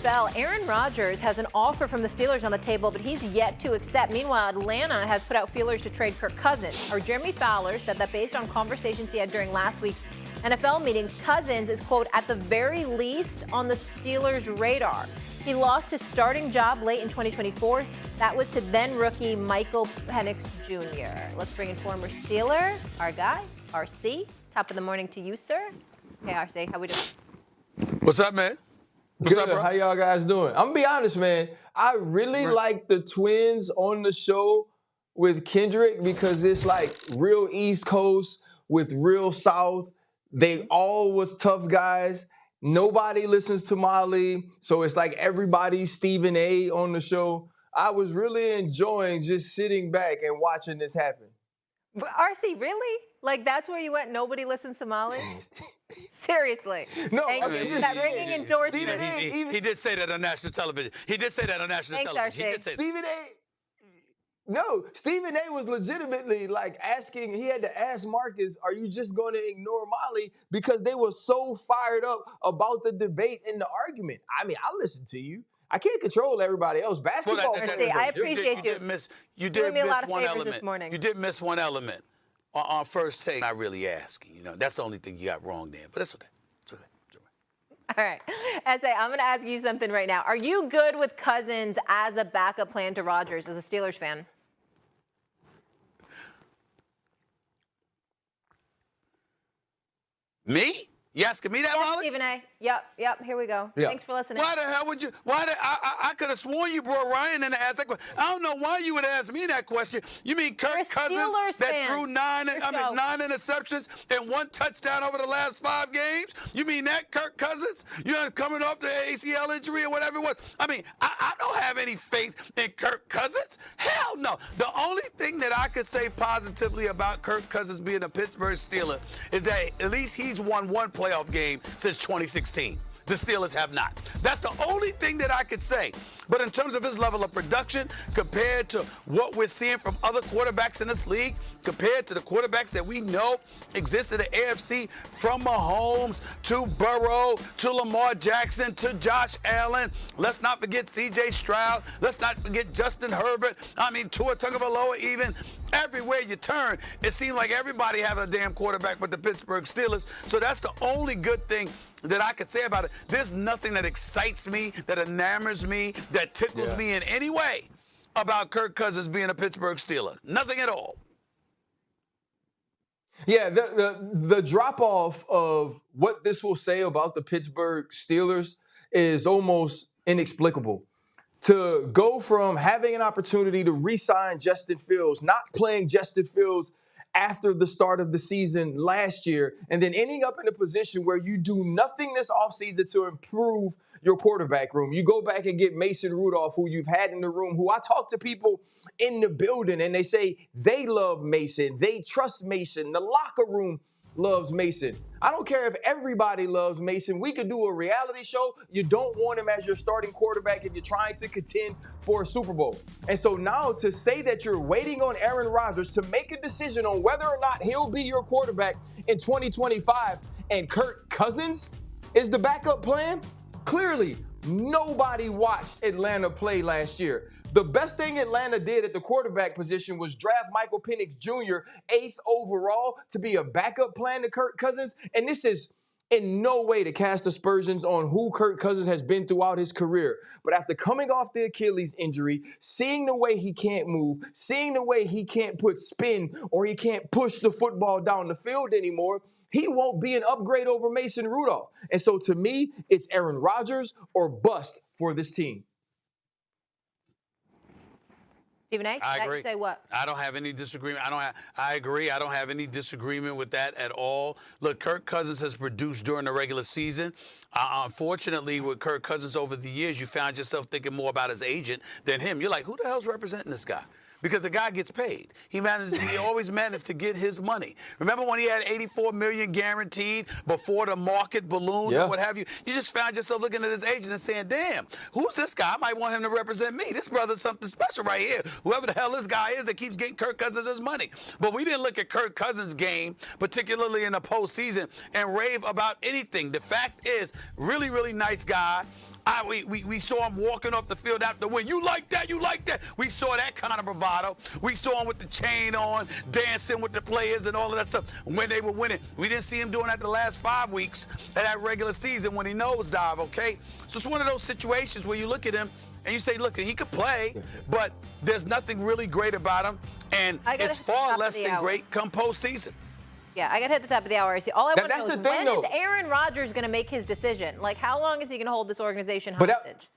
NFL, Aaron Rodgers has an offer from the Steelers on the table, but he's yet to accept. Meanwhile, Atlanta has put out feelers to trade Kirk Cousins. Our Jeremy Fowler said that based on conversations he had during last week's NFL meetings, Cousins is, quote, at the very least on the Steelers' radar. He lost his starting job late in 2024. That was to then rookie Michael Penix Jr. Let's bring in former Steeler, our guy, RC. Top of the morning to you, sir. Hey, RC, how we doing? What's up, man? What's Good. up, bro? How y'all guys doing? I'm gonna be honest, man. I really like the twins on the show with Kendrick because it's like real East Coast with real South. They all was tough guys. Nobody listens to Molly, so it's like everybody's Stephen A on the show. I was really enjoying just sitting back and watching this happen. But RC, really? Like, that's where you went? Nobody listens to Molly? Seriously. No, Thank I you. mean, Is that ringing endorsement? He did say that on national television. He did say that on national television. RC. He did say that. Stephen A was legitimately like asking, he had to ask Marcus, are you just going to ignore Molly? Because they were so fired up about the debate and the argument. I mean, I listened to you. I can't control everybody else. Basketball. I appreciate you. You did me a miss lot of one favors element. this morning. You did miss one element on first take. Not really asking. You know, that's the only thing you got wrong there. But it's okay. It's okay. It's okay. All right. S.A., I'm going to ask you something right now. Are you good with Cousins as a backup plan to Rodgers as a Steelers fan? Me? You asking me that, Yes, Molly? Stephen A. Yep. Here we go. Yeah. Thanks for listening. Why the hell would you? I could have sworn you brought Ryan in to ask that question. I don't know why you would ask me that question. You mean You're a Kirk Cousins Steelers that fan. threw nine Your show. interceptions and 1 touchdown over the last 5 games? You mean that Kirk Cousins? You know, coming off the ACL injury or whatever it was? I mean, I don't have any faith in Kirk Cousins. Hell no. The only thing that I could say positively about Kirk Cousins being a Pittsburgh Steeler is that at least he's won 1 playoff game since 2016. The Steelers have not. That's the only thing that I could say. But in terms of his level of production, compared to what we're seeing from other quarterbacks in this league, compared to the quarterbacks that we know exist in the AFC, from Mahomes to Burrow to Lamar Jackson to Josh Allen. Let's not forget C.J. Stroud. Let's not forget Justin Herbert. I mean, Tua Tagovailoa even. Everywhere you turn, it seems like everybody has a damn quarterback but the Pittsburgh Steelers. So that's the only good thing that I could say about it. There's nothing that excites me, that enamors me, that tickles me in any way about Kirk Cousins being a Pittsburgh Steeler. Nothing at all. Yeah, the drop-off of what this will say about the Pittsburgh Steelers is almost inexplicable. To go from having an opportunity to re-sign Justin Fields, not playing Justin Fields after the start of the season last year, and then ending up in a position where you do nothing this offseason to improve your quarterback room. You go back and get Mason Rudolph, who you've had in the room, who I talk to people in the building, and they say they love Mason. They trust Mason. The locker room loves Mason. I don't care if everybody loves Mason. We could do a reality show. You don't want him as your starting quarterback if you're trying to contend for a Super Bowl. And so now to say that you're waiting on Aaron Rodgers to make a decision on whether or not he'll be your quarterback in 2025 and Kirk Cousins is the backup plan, clearly nobody watched Atlanta play last year. The best thing Atlanta did at the quarterback position was draft Michael Penix Jr., 8th overall, to be a backup plan to Kirk Cousins. And this is in no way to cast aspersions on who Kirk Cousins has been throughout his career. But after coming off the Achilles injury, seeing the way he can't move, seeing the way he can't put spin or he can't push the football down the field anymore, he won't be an upgrade over Mason Rudolph. And so to me, it's Aaron Rodgers or bust for this team. Stephen A., I agree. You say what? I don't have any disagreement. I agree. I don't have any disagreement with that at all. Look, Kirk Cousins has produced during the regular season. Unfortunately, with Kirk Cousins over the years, you found yourself thinking more about his agent than him. You're like, who the hell's representing this guy? Because the guy gets paid. He always managed to get his money. Remember when he had $84 million guaranteed before the market ballooned or what have you? You just found yourself looking at his agent and saying, damn, who's this guy? I might want him to represent me. This brother's something special right here. Whoever the hell this guy is that keeps getting Kirk Cousins his money. But we didn't look at Kirk Cousins' game, particularly in the postseason, and rave about anything. The fact is, really, really nice guy. We saw him walking off the field after the win. You like that? You like that? We saw that kind of bravado. We saw him with the chain on, dancing with the players and all of that stuff when they were winning. We didn't see him doing that the last 5 weeks of that regular season when he nosedived, okay? So it's one of those situations where you look at him and you say, look, he could play, but there's nothing really great about him, and it's far less than great come postseason. Yeah, I got to hit the top of the hour. All I want to know is when is Aaron Rodgers going to make his decision? Like, how long is he going to hold this organization hostage?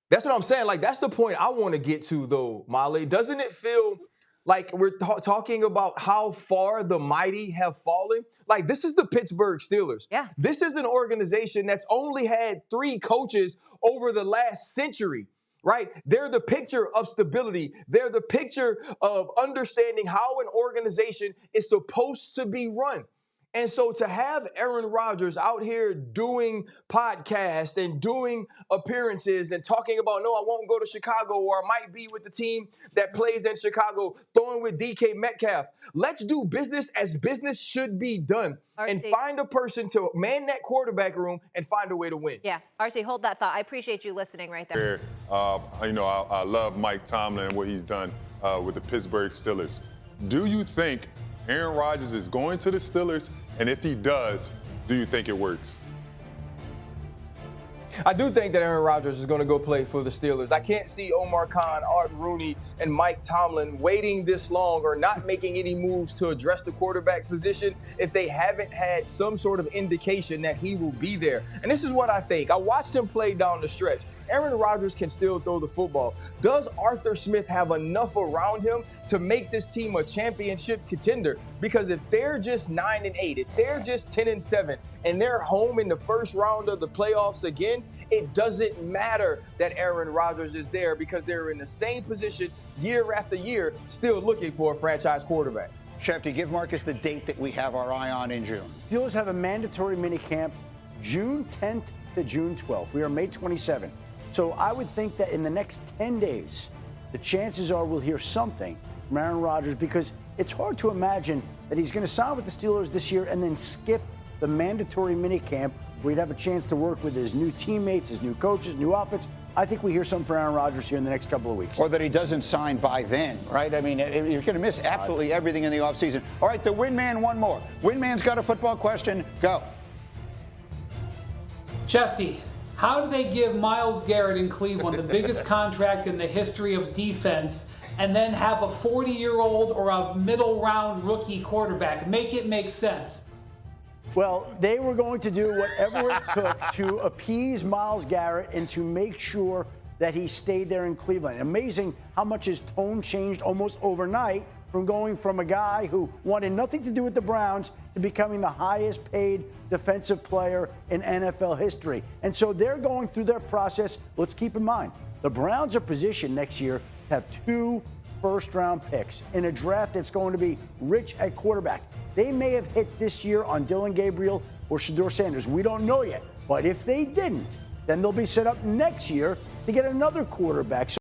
That's what I'm saying. Like, that's the point I want to get to, though, Molly. Doesn't it feel like we're talking about how far the mighty have fallen? Like, this is the Pittsburgh Steelers. Yeah. This is an organization that's only had 3 coaches over the last century. Right? They're the picture of stability. They're the picture of understanding how an organization is supposed to be run. And so to have Aaron Rodgers out here doing podcasts and doing appearances and talking about, no, I won't go to Chicago, or I might be with the team that plays in Chicago, throwing with DK Metcalf. Let's do business as business should be done and find a person to man that quarterback room and find a way to win. Yeah. RC, hold that thought. I appreciate you listening right there. I love Mike Tomlin and what he's done with the Pittsburgh Steelers. Do you think Aaron Rodgers is going to the Steelers? And if he does, do you think it works? I do think that Aaron Rodgers is going to go play for the Steelers. I can't see Omar Khan, Art Rooney, and Mike Tomlin waiting this long or not making any moves to address the quarterback position if they haven't had some sort of indication that he will be there. And this is what I think. I watched him play down the stretch. Aaron Rodgers can still throw the football. Does Arthur Smith have enough around him to make this team a championship contender? Because if they're just 9-8, if they're just 10-7, and they're home in the first round of the playoffs again, it doesn't matter that Aaron Rodgers is there, because they're in the same position year after year, still looking for a franchise quarterback. Sharpe, give Marcus the date that we have our eye on in June. Steelers have a mandatory minicamp June 10th to June 12th. We are May 27th. So I would think that in the next 10 days, the chances are we'll hear something from Aaron Rodgers, because it's hard to imagine that he's going to sign with the Steelers this year and then skip the mandatory minicamp where he'd have a chance to work with his new teammates, his new coaches, new outfits. I think we hear something from Aaron Rodgers here in the next couple of weeks. Or that he doesn't sign by then, right? I mean, you're going to miss absolutely everything in the offseason. All right, the Win Man, one more. Win Man's got a football question. Go. Shefty, how do they give Myles Garrett in Cleveland the biggest contract in the history of defense and then have a 40-year-old or a middle-round rookie quarterback? Make it make sense. Well, they were going to do whatever it took to appease Myles Garrett and to make sure that he stayed there in Cleveland. Amazing how much his tone changed almost overnight, from going from a guy who wanted nothing to do with the Browns to becoming the highest paid defensive player in NFL history. And so they're going through their process. Let's keep in mind, the Browns are positioned next year to have 2 first-round picks in a draft that's going to be rich at quarterback. They may have hit this year on Dylan Gabriel or Shedeur Sanders. We don't know yet. But if they didn't, then they'll be set up next year to get another quarterback.